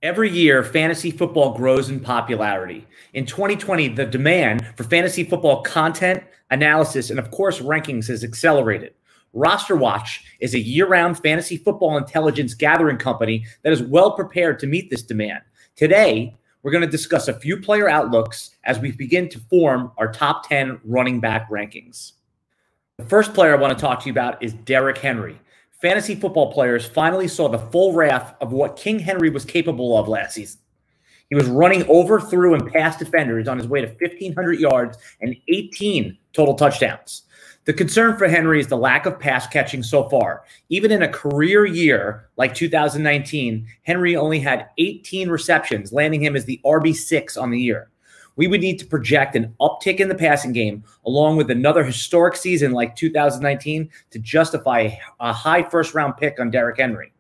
Every year, fantasy football grows in popularity. In 2020, the demand for fantasy football content, analysis, and of course, rankings has accelerated. RosterWatch is a year-round fantasy football intelligence gathering company that is well prepared to meet this demand. Today, we're going to discuss a few player outlooks as we begin to form our top 10 running back rankings. The first player I want to talk to you about is Derrick Henry. Fantasy football players finally saw the full wrath of what King Henry was capable of last season. He was running over, through, and past defenders on his way to 1,500 yards and 18 total touchdowns. The concern for Henry is the lack of pass catching so far. Even in a career year like 2019, Henry only had 18 receptions, landing him as the RB6 on the year. We would need to project an uptick in the passing game along with another historic season like 2019 to justify a high first-round pick on Derrick Henry.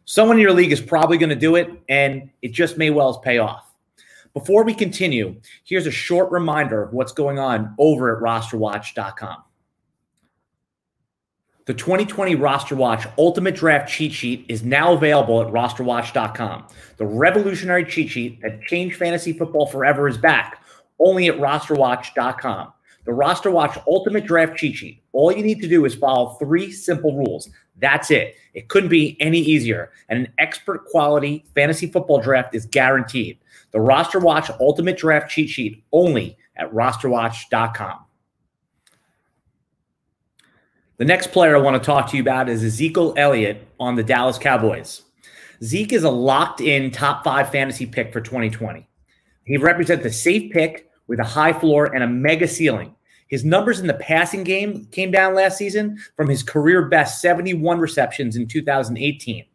Someone in your league is probably going to do it, and it just may well pay off. Before we continue, here's a short reminder of what's going on over at RosterWatch.com. The 2020 RosterWatch Ultimate Draft Cheat Sheet is now available at RosterWatch.com. The revolutionary cheat sheet that changed fantasy football forever is back, only at RosterWatch.com. The RosterWatch Ultimate Draft Cheat Sheet. All you need to do is follow 3 simple rules. That's it. It couldn't be any easier, and an expert quality fantasy football draft is guaranteed. The RosterWatch Ultimate Draft Cheat Sheet, only at RosterWatch.com. The next player I want to talk to you about is Ezekiel Elliott on the Dallas Cowboys. Zeek is a locked-in top 5 fantasy pick for 2020. He represents a safe pick with a high floor and a mega ceiling. His numbers in the passing game came down last season from his career best 71 receptions in 2018.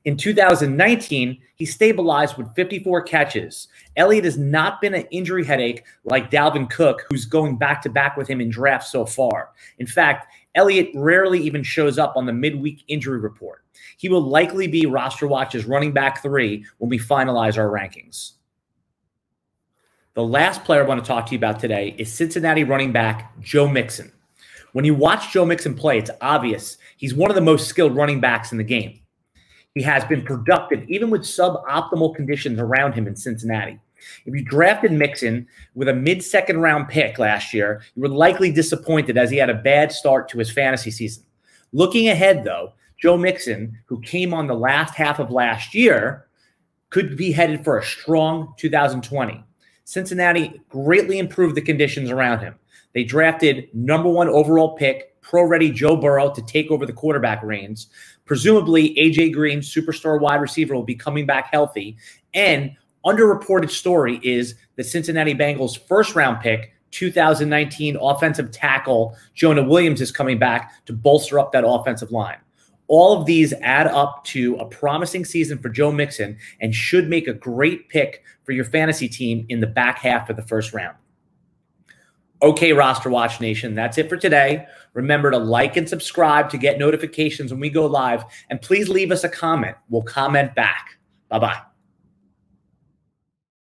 In 2019, he stabilized with 54 catches. Elliott has not been an injury headache like Dalvin Cook, who's going back-to-back with him in drafts so far. In fact, Elliott rarely even shows up on the midweek injury report. He will likely be RosterWatch's running back 3 when we finalize our rankings. The last player I want to talk to you about today is Cincinnati running back Joe Mixon. When you watch Joe Mixon play, it's obvious he's one of the most skilled running backs in the game. He has been productive even with suboptimal conditions around him in Cincinnati. If you drafted Mixon with a mid-second round pick last year, you were likely disappointed as he had a bad start to his fantasy season. Looking ahead, though, Joe Mixon, who came on the last half of last year, could be headed for a strong 2020. Cincinnati greatly improved the conditions around him. They drafted #1 overall pick, pro-ready Joe Burrow to take over the quarterback reins. Presumably, A.J. Green, superstar wide receiver, will be coming back healthy. And underreported story is the Cincinnati Bengals first-round pick, 2019 offensive tackle Jonah Williams is coming back to bolster up that offensive line. All of these add up to a promising season for Joe Mixon and should make a great pick for your fantasy team in the back half of the first round. Okay, Roster Watch Nation, that's it for today. Remember to like and subscribe to get notifications when we go live, and please leave us a comment. We'll comment back. Bye-bye.